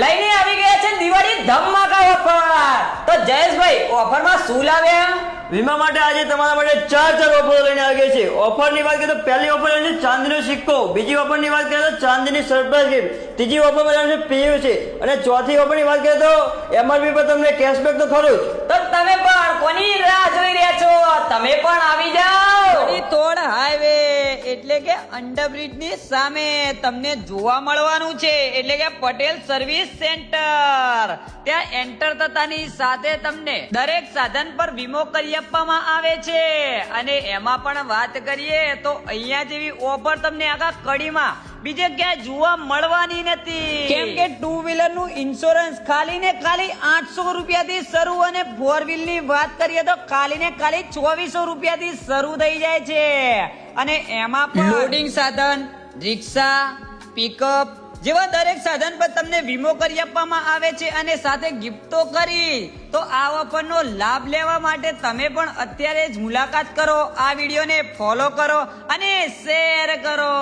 લઈને આવી ગયા છે દિવાળી ધમાકા ઓફર। તો જયેશભાઈ ઓફરમાં શું લાવ્યા? વીમા માટે આજે તમારા માટે ચાર ઓફરો લઈને આવી ગઈ છે। ઓફરની વાત કરીએ તો પહેલી ઓફર છે ચાંદીનો સિક્કો, બીજી ઓફરની વાત કરીએ તો ચાંદીની સરપ્રાઈઝ ગિફ્ટ, ત્રીજી ઓફરમાં છે પીયુ છે અને ચોથી ઓફરની વાત કરીએ તો એમઆરપી પર તમને કેશબેક તો ખરું જ। તો તમે પણ કોની રાહ જોઈ રહ્યા છો? તમે પણ આવી જાઓ। તોડ હાઈવે એટલે કે અંડરબ્રિજ ની સામે તમને જોવા મળવાનું છે, એટલે કે પટેલ સર્વિસ સેન્ટર। ત્યાં એન્ટર થતાની સાથે તમને દરેક સાધન પર વીમો કરી આપવામાં આવે છે અને એમાં પણ વાત કરીએ તો અહીંયા જેવી ઓફર તમને આખા કડીમાં બીજે ક્યાંય જોવા મળવાની નથી, કેમ કે 2 વ્હીલર નું ઇન્સ્યોરન્સ ખાલી ને ખાલી 800 રૂપિયાથી શરૂ અને 4 વ્હીલ ની વાત કરીએ તો ખાલી ને ખાલી 2400 રૂપિયાથી શરૂ થઈ જાય છે અને એમાં પણ લોડિંગ સાધન, રિક્ષા, પિકઅપ જેવા દરેક સાધન પર તમને વીમો કરી આપવામાં આવે છે અને સાથે ગિફ્ટો કરી। તો આ ઓફરનો લાભ લેવા માટે તમે પણ અત્યારે જ મુલાકાત કરો, આ વિડીયોને ફોલો કરો અને શેર કરો।